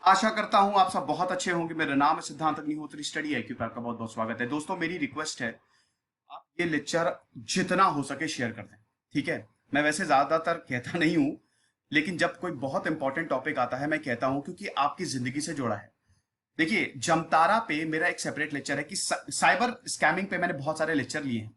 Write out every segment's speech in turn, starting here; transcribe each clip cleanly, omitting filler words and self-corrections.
आशा करता हूं आप सब बहुत अच्छे होंगे। मेरा नाम है सिद्धांत अग्निहोत्री, स्टडी आईक्यू पे आपका बहुत बहुत स्वागत है। दोस्तों, मेरी रिक्वेस्ट है, आप ये लेक्चर जितना हो सके शेयर कर दें। ठीक है, मैं वैसे ज्यादातर कहता नहीं हूं, लेकिन जब कोई बहुत इंपॉर्टेंट टॉपिक आता है मैं कहता हूं, क्योंकि आपकी जिंदगी से जुड़ा है। देखिए, जमतारा पे मेरा एक सेपरेट लेक्चर है कि साइबर स्कैमिंग पे मैंने बहुत सारे लेक्चर लिए हैं।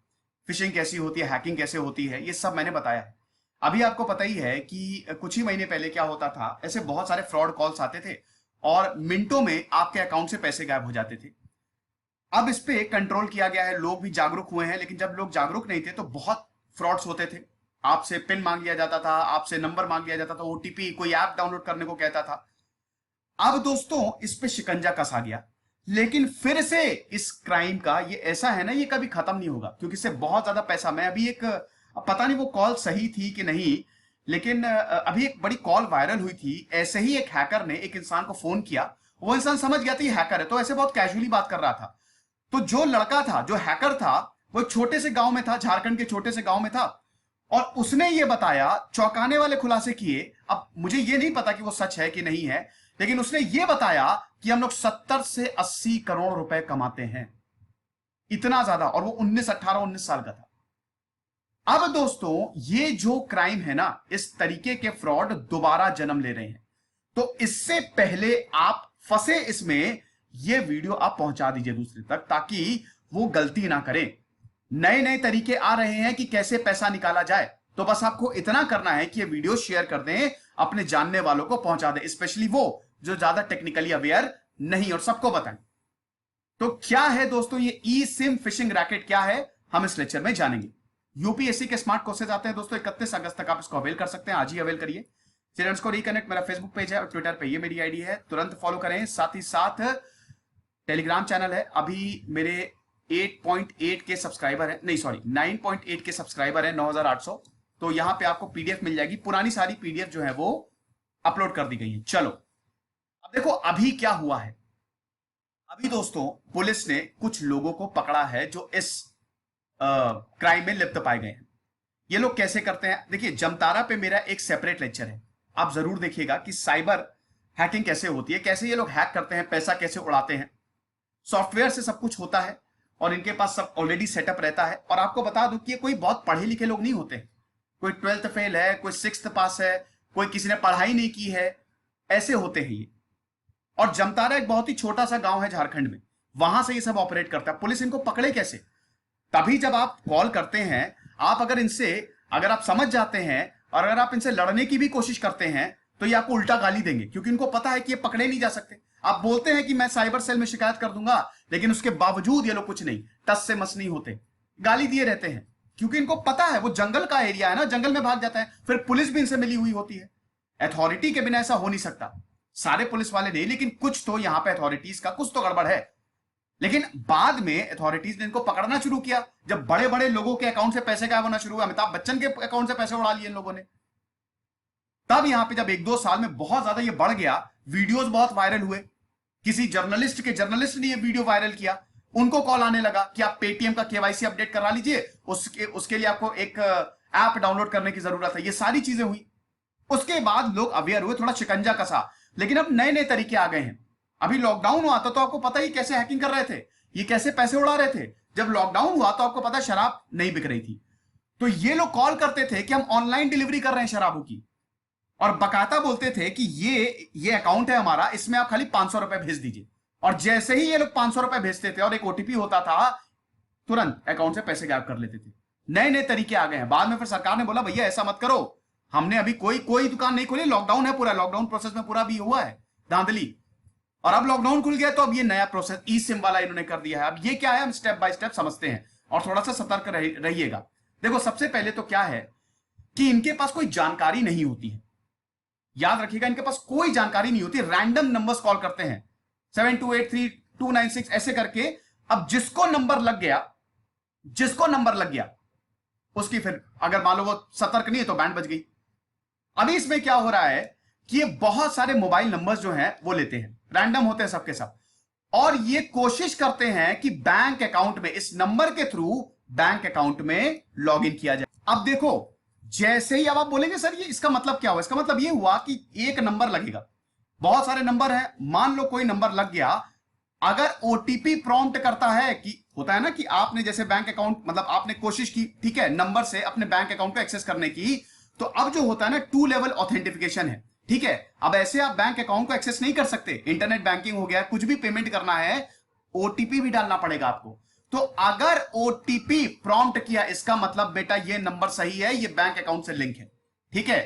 फिशिंग कैसी होती है, हैकिंग कैसे होती है, ये सब मैंने बताया है। अभी आपको पता ही है कि कुछ ही महीने पहले क्या होता था, ऐसे बहुत सारे फ्रॉड कॉल्स आते थे और मिनटों में आपके अकाउंट से पैसे गायब हो जाते थे। अब इस पे कंट्रोल किया गया है, लोग भी जागरूक हुए हैं, लेकिन जब लोग जागरूक नहीं थे तो बहुत फ्रॉड्स होते थे। आपसे पिन मांग लिया जाता था, आपसे नंबर मांग लिया जाता था, ओटीपी, कोई ऐप डाउनलोड करने को कहता था। अब दोस्तों, इस पे शिकंजा कसा गया, लेकिन फिर से इस क्राइम का ये ऐसा है ना, ये कभी खत्म नहीं होगा, क्योंकि इससे बहुत ज्यादा पैसा। मैं अभी एक, पता नहीं वो कॉल सही थी कि नहीं, लेकिन अभी एक बड़ी कॉल वायरल हुई थी। ऐसे ही एक हैकर ने एक इंसान को फोन किया, वो इंसान समझ गया था ये हैकर है, तो ऐसे बहुत कैजुअली बात कर रहा था। तो जो लड़का था, जो हैकर था, वो छोटे से गांव में था, झारखंड के छोटे से गांव में था, और उसने ये बताया, चौंकाने वाले खुलासे किए। अब मुझे ये नहीं पता कि वो सच है कि नहीं है, लेकिन उसने ये बताया कि हम लोग 70 से 80 करोड़ रुपए कमाते हैं। इतना ज्यादा, और वो 19 साल का था। अब दोस्तों, ये जो क्राइम है ना, इस तरीके के फ्रॉड दोबारा जन्म ले रहे हैं। तो इससे पहले आप फंसे इसमें, ये वीडियो आप पहुंचा दीजिए दूसरे तक, ताकि वो गलती ना करें। नए नए तरीके आ रहे हैं कि कैसे पैसा निकाला जाए। तो बस आपको इतना करना है कि ये वीडियो शेयर कर दें, अपने जानने वालों को पहुंचा दें, स्पेशली वो जो ज्यादा टेक्निकली अवेयर नहीं, और सबको बताएं। तो क्या है दोस्तों ये ई सिम फिशिंग रैकेट, क्या है, हम इस लेक्चर में जानेंगे। यूपीएससी के स्मार्ट कोर्सेज आते हैं दोस्तों, 31 अगस्त तक आप इसको अवेल कर सकते हैं। आज ही अवेल करिए। चिल्ड्रंस को रिकनेक्ट मेरा फेसबुक पेज है और ट्विटर पे ये मेरी आईडी है, तुरंत फॉलो करें। साथ ही साथ टेलीग्राम चैनल है। अभी मेरे 8.8 के सब्सक्राइबर है, नहीं सॉरी 9.8 के सब्सक्राइबर है, 9800। तो यहां पे आपको पीडीएफ मिल जाएगी, पुरानी सारी पीडीएफ जो है वो अपलोड कर दी गई है। चलो, अब देखो अभी क्या हुआ है। अभी दोस्तों, पुलिस ने कुछ लोगों को पकड़ा है जो इस क्राइम में लिप्त पाए गए हैं। ये लोग कैसे करते हैं, देखिए, जमतारा पे मेरा एक सेपरेट लेक्चर है, आप जरूर देखिएगा कि साइबर हैकिंग कैसे होती है, कैसे ये लोग हैक करते हैं, पैसा कैसे उड़ाते हैं। सॉफ्टवेयर से सब कुछ होता है और इनके पास सब ऑलरेडी सेटअप रहता है। और आपको बता दूं कि ये कोई बहुत पढ़े लिखे लोग नहीं होते। कोई 12th फेल है, कोई 6th पास है, कोई किसी ने पढ़ाई नहीं की है, ऐसे होते हैं ये। और जमतारा एक बहुत ही छोटा सा गांव है झारखंड में, वहां से ये सब ऑपरेट करता है। पुलिस इनको पकड़े कैसे, तभी जब आप कॉल करते हैं, आप अगर इनसे, अगर आप समझ जाते हैं और अगर आप इनसे लड़ने की भी कोशिश करते हैं, तो ये आपको उल्टा गाली देंगे, क्योंकि इनको पता है कि ये पकड़े नहीं जा सकते। आप बोलते हैं कि मैं साइबर सेल में शिकायत कर दूंगा, लेकिन उसके बावजूद ये लोग कुछ नहीं, टस से मस नहीं होते, गाली दिए रहते हैं, क्योंकि इनको पता है वो जंगल का एरिया है ना, जंगल में भाग जाता है। फिर पुलिस भी इनसे मिली हुई होती है। अथॉरिटी के बिना ऐसा हो नहीं सकता। सारे पुलिस वाले नहीं, लेकिन कुछ तो यहां पे अथॉरिटीज का कुछ तो गड़बड़ है। लेकिन बाद में अथॉरिटीज ने इनको पकड़ना शुरू किया, जब बड़े बड़े लोगों के अकाउंट से पैसे गायब होना शुरू हुआ। अमिताभ बच्चन के अकाउंट से पैसे उड़ा लिए इन लोगों ने। तब यहां पे जब 1-2 साल में बहुत ज्यादा ये बढ़ गया, वीडियोस बहुत वायरल हुए। किसी जर्नलिस्ट ने ये वीडियो वायरल किया, उनको कॉल आने लगा कि आप पेटीएम का केवाईसी अपडेट करा लीजिए, उसके लिए आपको एक ऐप डाउनलोड करने की जरूरत है। ये सारी चीजें हुई। उसके बाद लोग अवेयर हुए, थोड़ा शिकंजा कसा, लेकिन अब नए नए तरीके आ गए हैं। अभी लॉकडाउन हुआ था तो आपको पता ही कैसे हैकिंग कर रहे थे, ये कैसे पैसे उड़ा रहे थे। जब लॉकडाउन हुआ तो आपको पता शराब नहीं बिक रही थी, तो ये लोग कॉल करते थे कि हम ऑनलाइन डिलीवरी कर रहे हैं शराबों की, और बकायदा बोलते थे कि ये अकाउंट है हमारा, इसमें आप खाली 500 रुपए भेज दीजिए। और जैसे ही ये लोग 500 रुपए भेजते थे और एक ओटीपी होता था, तुरंत अकाउंट से पैसे गायब कर लेते थे। नए नए तरीके आ गए हैं। बाद में फिर सरकार ने बोला भैया ऐसा मत करो, हमने अभी कोई कोई दुकान नहीं खोली, लॉकडाउन है पूरा, लॉकडाउन प्रोसेस में पूरा भी हुआ है धांधली। और अब लॉकडाउन खुल गया तो अब ये नया प्रोसेस ई सिम वाला इन्होंने कर दिया है। अब ये क्या है, हम स्टेप बाय स्टेप समझते हैं और थोड़ा सा सतर्क रहिएगा। देखो, सबसे पहले तो क्या है कि इनके पास कोई जानकारी नहीं होती है। याद रखिएगा, इनके पास कोई जानकारी नहीं होती, रैंडम नंबर्स कॉल करते हैं, 7283 ऐसे करके। अब जिसको नंबर लग गया उसकी, फिर अगर मान लो वो सतर्क नहीं है तो बैंड बज गई। अभी इसमें क्या हो रहा है कि ये बहुत सारे मोबाइल नंबर्स जो हैं वो लेते हैं, रैंडम होते हैं सबके सब, और ये कोशिश करते हैं कि बैंक अकाउंट में, इस नंबर के थ्रू बैंक अकाउंट में लॉग इन किया जाए। अब देखो, जैसे ही अब आप बोलेंगे सर ये इसका मतलब क्या हुआ, इसका मतलब ये हुआ कि एक नंबर लगेगा, बहुत सारे नंबर हैं, मान लो कोई नंबर लग गया, अगर ओटीपी प्रॉम्प्ट करता है, कि होता है ना कि आपने जैसे बैंक अकाउंट, मतलब आपने कोशिश की, ठीक है, नंबर से अपने बैंक अकाउंट को एक्सेस करने की, तो अब जो होता है ना 2 लेवल ऑथेंटिफिकेशन है, ठीक है। अब ऐसे आप बैंक अकाउंट को एक्सेस नहीं कर सकते, इंटरनेट बैंकिंग हो गया, कुछ भी पेमेंट करना है, ओटीपी भी डालना पड़ेगा आपको। तो अगर ओटीपी प्रॉम्प्ट किया, इसका मतलब बेटा ये नंबर सही है, ये बैंक अकाउंट से लिंक है, ठीक है।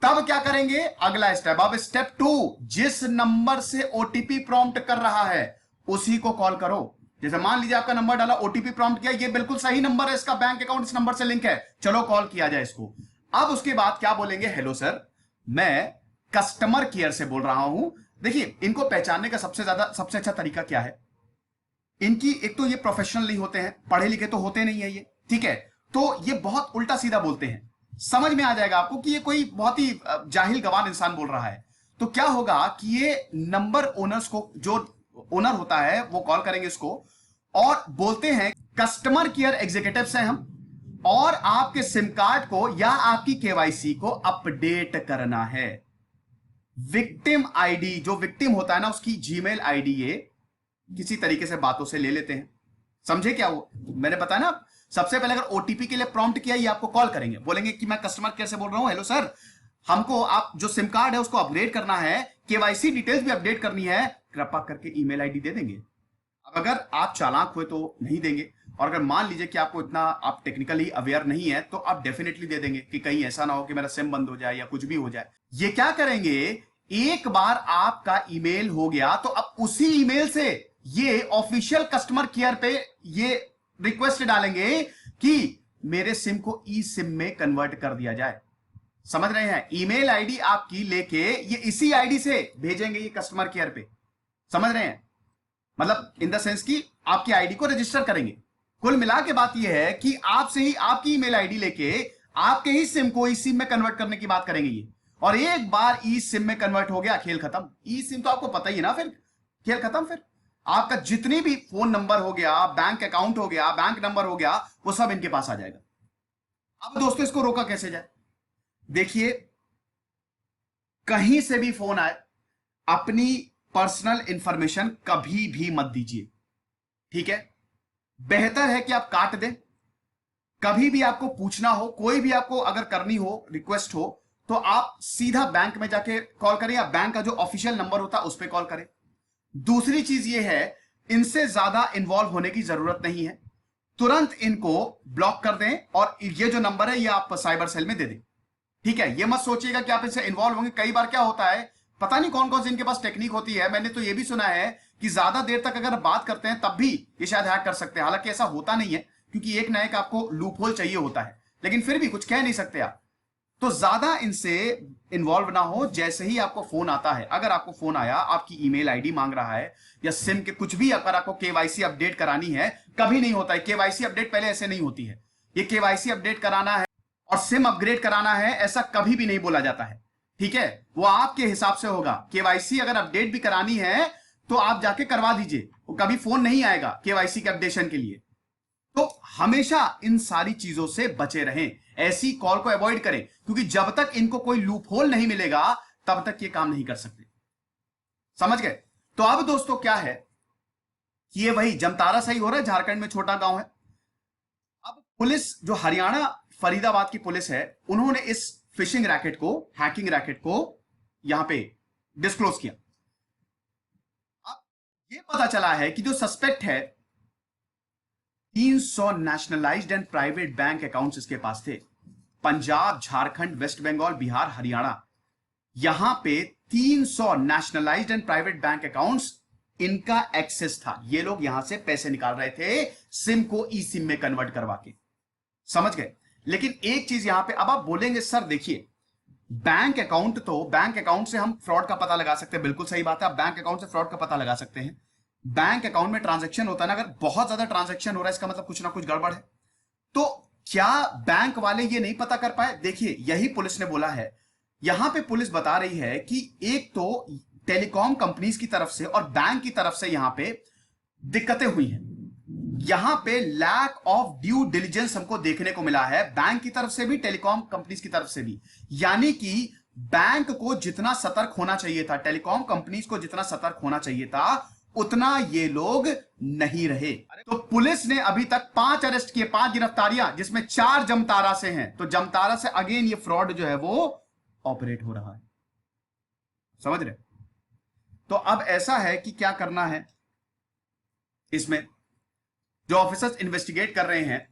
तब क्या करेंगे, अगला स्टेप, अब स्टेप 2, जिस नंबर से ओटीपी प्रॉम्प्ट कर रहा है उसी को कॉल करो। जैसे मान लीजिए आपका नंबर डाला, ओटीपी प्रॉम्प्ट किया, ये बिल्कुल सही नंबर है, इसका बैंक अकाउंट इस नंबर से लिंक है, चलो कॉल किया जाए इसको। अब उसके बाद क्या बोलेंगे, हेलो सर, मैं कस्टमर केयर से बोल रहा हूं। देखिए, इनको पहचानने का सबसे अच्छा तरीका क्या है, इनकी एक तो ये प्रोफेशनल नहीं होते हैं, पढ़े लिखे तो होते नहीं है ये, ठीक है, तो ये बहुत उल्टा सीधा बोलते हैं, समझ में आ जाएगा आपको कि ये कोई बहुत ही जाहिल गवार इंसान बोल रहा है। तो क्या होगा कि ये नंबर ओनर्स को, जो ओनर होता है वो कॉल करेंगे इसको और बोलते हैं कस्टमर केयर एग्जीक्यूटिव से हम, और आपके सिम कार्ड को या आपकी केवाईसी को अपडेट करना है। विक्टिम आईडी, जो विक्टिम होता है ना उसकी जीमेल आईडी ये किसी तरीके से बातों से ले लेते हैं, समझे क्या वो मैंने बताया ना। सबसे पहले अगर ओटीपी के लिए प्रॉम्प्ट किया, ये आपको कॉल करेंगे, बोलेंगे कि मैं कस्टमर केयर से बोल रहा हूं, हेलो सर, हमको आप जो सिम कार्ड है उसको अपग्रेड करना है, केवाईसी डिटेल्स भी अपडेट करनी है, कृपा करके ईमेल आईडी दे देंगे। अब अगर आप चालाक हुए तो नहीं देंगे, और अगर मान लीजिए कि आपको इतना आप टेक्निकली अवेयर नहीं है तो आप डेफिनेटली दे देंगे कि कहीं ऐसा ना हो कि मेरा सिम बंद हो जाए या कुछ भी हो जाए। ये क्या करेंगे, एक बार आपका ईमेल हो गया तो अब उसी ईमेल से ये ऑफिशियल कस्टमर केयर पे ये रिक्वेस्ट डालेंगे कि मेरे सिम को ई सिम में कन्वर्ट कर दिया जाए। समझ रहे हैं, ईमेल आईडी आपकी लेके ये इसी आईडी से भेजेंगे ये कस्टमर केयर पे, समझ रहे हैं, मतलब इन द सेंस कि आपकी आईडी को रजिस्टर करेंगे। कुल मिला के बात यह है कि आपसे ही आपकी ईमेल आईडी लेके आपके ही सिम को ई सिम में कन्वर्ट करने की बात करेंगे ये, और एक बार ई सिम में कन्वर्ट हो गया, खेल खत्म। ई सिम तो आपको पता ही है ना, फिर खेल खत्म, फिर आपका जितनी भी फोन नंबर हो गया, बैंक अकाउंट हो गया, बैंक नंबर हो गया, वो सब इनके पास आ जाएगा। अब दोस्तों इसको रोका कैसे जाए, देखिए, कहीं से भी फोन आए, अपनी पर्सनल इंफॉर्मेशन कभी भी मत दीजिए, ठीक है। बेहतर है कि आप काट दें। कभी भी आपको पूछना हो, कोई भी आपको अगर करनी हो, रिक्वेस्ट हो, तो आप सीधा बैंक में जाके कॉल करें, या बैंक का जो ऑफिशियल नंबर होता है उस पर कॉल करें। दूसरी चीज ये है, इनसे ज्यादा इन्वॉल्व होने की जरूरत नहीं है, तुरंत इनको ब्लॉक कर दें, और ये जो नंबर है ये आप साइबर सेल में दे दें, ठीक है। ये मत सोचिएगा कि आप इससे इन्वॉल्व होंगे। कई बार क्या होता है, पता नहीं कौन कौन से इनके पास टेक्निक होती है, मैंने तो ये भी सुना है कि ज्यादा देर तक अगर बात करते हैं तब भी ये शायद हैक कर सकते हैं। हालांकि ऐसा होता नहीं है, क्योंकि एक ना एक आपको लूप होल चाहिए होता है, लेकिन फिर भी कुछ कह नहीं सकते आप। तो ज्यादा इनसे इन्वॉल्व ना हो। जैसे ही आपको फोन आता है, अगर आपको फोन आया, आपकी ईमेल आईडी मांग रहा है या सिम के कुछ भी, अगर आपको केवाईसी अपडेट करानी है, कभी नहीं होता है केवाईसी अपडेट, पहले ऐसे नहीं होती है। ये केवाईसी अपडेट कराना है और सिम अपग्रेड कराना है, ऐसा कभी भी नहीं बोला जाता है, ठीक है। वो आपके हिसाब से होगा। केवाईसी अगर अपडेट भी करानी है तो आप जाके करवा दीजिए, वो कभी फोन नहीं आएगा केवाईसी के अपडेशन के लिए। तो हमेशा इन सारी चीजों से बचे रहें, ऐसी कॉल को अवॉइड करें, क्योंकि जब तक इनको कोई लूप होल नहीं मिलेगा तब तक ये काम नहीं कर सकते, समझ गए। तो अब दोस्तों क्या है कि ये वही जमतारा सही हो रहा है, झारखंड में छोटा गांव है। अब पुलिस, जो हरियाणा फरीदाबाद की पुलिस है, उन्होंने इस फिशिंग रैकेट को, हैकिंग रैकेट को यहां पे डिस्क्लोज किया। अब ये पता चला है कि जो सस्पेक्ट है, 300 nationalised and private bank accounts इसके पास थे। पंजाब, झारखंड, वेस्ट बंगाल, बिहार, हरियाणा, यहां पे 300 nationalised and private bank accounts इनका एक्सेस था। ये लोग यहां से पैसे निकाल रहे थे, सिम को ई सिम में कन्वर्ट करवा के, समझ गए। लेकिन एक चीज यहां पे, अब आप बोलेंगे सर देखिए, बैंक अकाउंट, तो बैंक अकाउंट से हम फ्रॉड का पता लगा सकते हैं, बिल्कुल सही बात है, आप बैंक अकाउंट से फ्रॉड का पता लगा सकते हैं। बैंक अकाउंट में ट्रांजैक्शन होता है ना, अगर बहुत ज्यादा ट्रांजैक्शन हो रहा है, इसका मतलब कुछ ना कुछ गड़बड़ है। तो क्या बैंक वाले ये नहीं पता कर पाए? देखिए, यही पुलिस ने बोला है। यहां पे पुलिस बता रही है कि एक तो टेलीकॉम कंपनीज की तरफ से और बैंक की तरफ से यहां पे दिक्कतें हुई हैं। यहां पे लैक ऑफ ड्यू डिलिजेंस हमको देखने को मिला है, बैंक की तरफ से भी, टेलीकॉम कंपनीज की तरफ से भी। यानी कि बैंक को जितना सतर्क होना चाहिए था, टेलीकॉम कंपनीज को जितना सतर्क होना चाहिए था, उतना ये लोग नहीं रहे। तो पुलिस ने अभी तक 5 अरेस्ट किए, 5 गिरफ्तारियां, जिसमें 4 जमतारा से हैं। तो जमतारा से अगेन ये फ्रॉड जो है वो ऑपरेट हो रहा है, समझ रहे? तो अब ऐसा है कि क्या करना है, इसमें जो ऑफिसर्स इन्वेस्टिगेट कर रहे हैं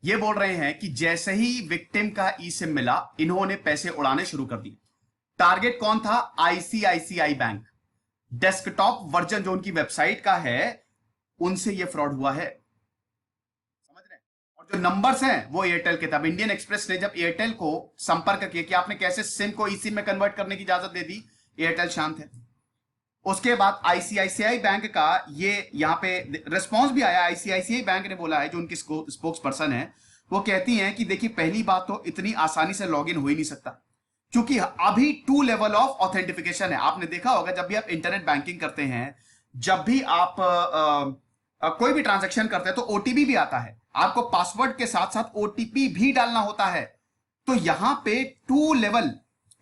ये बोल रहे हैं कि जैसे ही विक्टिम का ई सिम मिला, इन्होंने पैसे उड़ाने शुरू कर दिए। टारगेट कौन था? ICICI bank. डेस्कटॉप वर्जन जो उनकी वेबसाइट का है, उनसे ये फ्रॉड हुआ है, समझ रहे हैं? और जो नंबर्स हैं वो एयरटेल के थे। अब इंडियन एक्सप्रेस ने जब एयरटेल को संपर्क किया कि आपने कैसे सिम को ई सिम में कन्वर्ट करने की इजाजत दे दी, एयरटेल शांत है। उसके बाद आईसीआईसीआई बैंक का ये यहां पे रिस्पांस भी आया। आईसीआईसीआई बैंक ने बोला है, जो उनकी स्पोक्स पर्सन है, वो कहती हैं कि देखिए पहली बात तो इतनी आसानी से लॉगिन हो ही नहीं सकता, क्योंकि अभी 2 लेवल ऑफ ऑथेंटिफिकेशन है। आपने देखा होगा जब भी आप इंटरनेट बैंकिंग करते हैं, जब भी आप कोई भी ट्रांजैक्शन करते हैं तो ओटीपी भी आता है, आपको पासवर्ड के साथ साथ ओटीपी भी डालना होता है। तो यहां पे 2 लेवल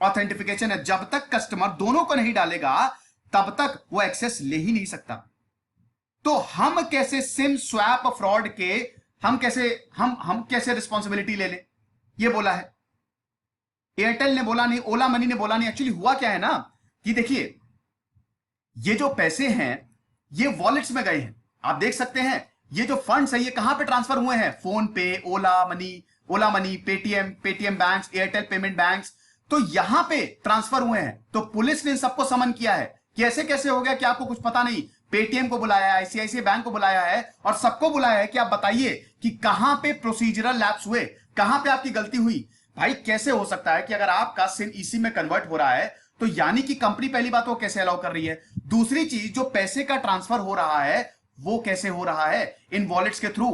ऑथेंटिफिकेशन है। जब तक कस्टमर दोनों को नहीं डालेगा तब तक वो एक्सेस ले ही नहीं सकता। तो हम कैसे सिम स्वैप फ्रॉड के हम कैसे रिस्पॉन्सिबिलिटी ले ले, ये बोला है। एयरटेल ने बोला नहीं, ओला मनी ने बोला नहीं। एक्चुअली हुआ क्या है ना कि देखिए ये जो पैसे हैं ये वॉलेट्स में गए हैं, आप देख सकते हैं। ये जो फंड्स है ये कहां पे ट्रांसफर हुए हैं? PhonePe, Ola money, Paytm banks, Airtel payment banks, तो यहां पे ट्रांसफर हुए हैं। तो पुलिस ने इन सबको समन किया है कि ऐसे कैसे हो गया कि आपको कुछ पता नहीं। पेटीएम को बुलाया है, आईसीआईसीआई बैंक को बुलाया है और सबको बुलाया है कि आप बताइए कि कहां पे प्रोसीजरल लैप्स हुए, कहां पे आपकी गलती हुई। भाई कैसे हो सकता है कि अगर आपका सिम ईसी में कन्वर्ट हो रहा है तो यानी कि कंपनी पहली बात वो कैसे अलाउ कर रही है, दूसरी चीज जो पैसे का ट्रांसफर हो रहा है वो कैसे हो रहा है इन वॉलेट्स के थ्रू।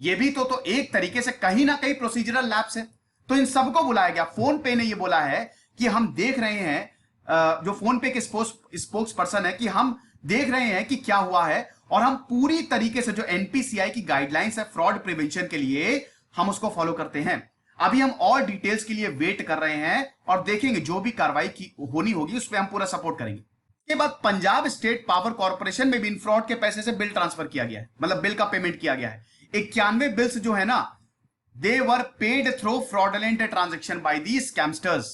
ये भी तो एक तरीके से कहीं ना कहीं प्रोसीजरल लैप्स है। तो इन सबको बुलाया गया। फोन पे ने ये बोला है कि हम देख रहे हैं, जो फोन पे के स्पोक्स पर्सन है, कि हम देख रहे हैं कि क्या हुआ है और हम पूरी तरीके से जो एनपीसीआई की गाइडलाइंस है फ्रॉड प्रिवेंशन के लिए, हम उसको फॉलो करते हैं। अभी हम और डिटेल्स के लिए वेट कर रहे हैं और देखेंगे जो भी कार्रवाई की होनी होगी उस पर हम पूरा सपोर्ट करेंगे। के बाद पंजाब स्टेट पावर कॉर्पोरेशन में भी इन फ्रॉड के पैसे से बिल ट्रांसफर किया गया है, मतलब बिल का पेमेंट किया गया है। 91 बिल्स जो है ना, they were paid through fraudulent transaction by the scamsters.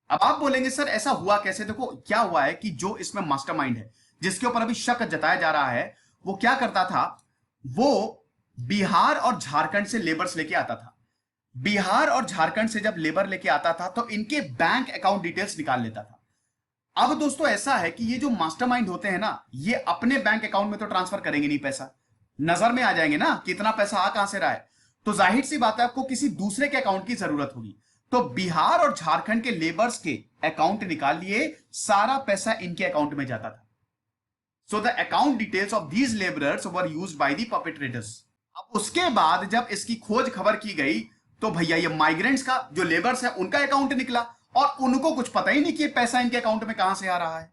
अब आप बोलेंगे सर ऐसा हुआ कैसे? देखो क्या हुआ है कि जो इसमें मास्टरमाइंड है, जिसके ऊपर अभी शक जताया जा रहा है, वो क्या करता था, वो बिहार और झारखंड से लेबर्स लेके आता था। बिहार और झारखंड से जब लेबर लेके आता था तो इनके बैंक अकाउंट डिटेल्स निकाल लेता था। अब दोस्तों ऐसा है कि ये जो मास्टरमाइंड होते हैं ना, ये अपने बैंक अकाउंट में तो ट्रांसफर करेंगे नहीं, पैसा नजर में आ जाएंगे ना कि इतना पैसा आ कहां से रहा है, तो जाहिर सी बात है आपको किसी दूसरे के अकाउंट की जरूरत होगी। तो बिहार और झारखंड के लेबर्स के अकाउंट निकाल लिए, सारा पैसा इनके अकाउंट में जाता था। So the account details of these labourers were used by the perpetrators. अब उसके बाद जब इसकी खोज खबर की गई तो भैया ये माइग्रेंट्स का जो लेबर्स है उनका अकाउंट निकला और उनको कुछ पता ही नहीं कि पैसा इनके अकाउंट में कहां से आ रहा है।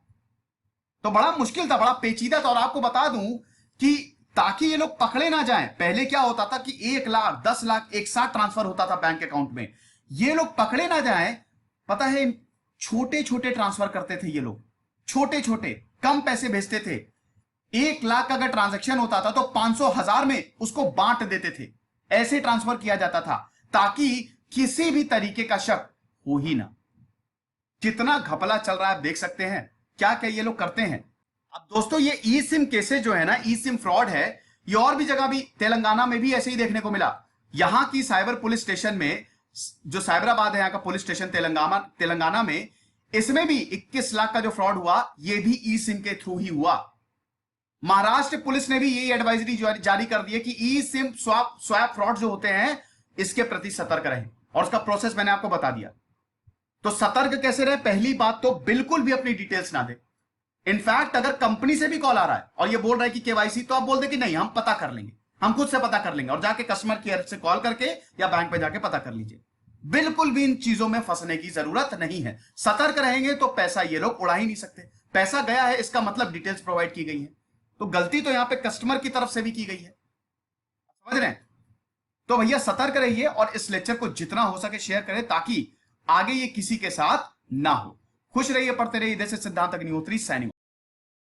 तो बड़ा मुश्किल था, बड़ा पेचीदा था। और आपको बता दूं कि ताकि ये लोग पकड़े ना जाएं, पहले क्या होता था कि 1 लाख 10 लाख एक साथ ट्रांसफर होता था बैंक अकाउंट में। ये लोग पकड़े ना जाएं, पता है छोटे छोटे ट्रांसफर करते थे ये लोग, छोटे छोटे कम पैसे भेजते थे। 1 लाख का अगर ट्रांजैक्शन होता था तो 500,000 में उसको बांट देते थे। ऐसे ट्रांसफर किया जाता था ताकि किसी भी तरीके का शक हो ही ना। कितना घपला चल रहा है आप देख सकते हैं, क्या क्या ये लोग करते हैं। अब दोस्तों ये ई सिम केसेस जो है ना, ई सिम फ्रॉड है, ये और भी जगह भी, तेलंगाना में भी ऐसे ही देखने को मिला। यहां की साइबर पुलिस स्टेशन में, जो साइबराबाद है यहां का पुलिस स्टेशन तेलंगाना में, इसमें भी 21 लाख का जो फ्रॉड हुआ ये भी ई सिम के थ्रू ही हुआ। महाराष्ट्र पुलिस ने भी यही एडवाइजरी जारी कर दी है कि ई सिम स्वैप फ्रॉड जो होते हैं इसके प्रति सतर्क रहें, और उसका प्रोसेस मैंने आपको बता दिया। तो सतर्क कैसे रहे? पहली बात तो बिल्कुल भी अपनी डिटेल्स ना दे। इनफैक्ट अगर कंपनी से भी कॉल आ रहा है और ये बोल रहा है कि केवाईसी, तो आप बोल दे कि नहीं हम पता कर लेंगे, हम खुद से पता कर लेंगे, और जाके कस्टमर केयर से कॉल करके या बैंक पे जाके पता कर लीजिए। बिल्कुल भी इन चीजों में फंसने की जरूरत नहीं है। सतर्क रहेंगे तो पैसा ये लोग उड़ा ही नहीं सकते। पैसा गया है इसका मतलब डिटेल्स प्रोवाइड की गई है, तो गलती तो यहां पे कस्टमर की तरफ से भी की गई है, समझ रहे हैं? तो भैया सतर्क रहिए और इस लेक्चर को जितना हो सके शेयर करें ताकि आगे ये किसी के साथ ना हो। खुश रहिए, पढ़ते रहिए। इधर से सिद्धांत अग्निहोत्री साइनिंग।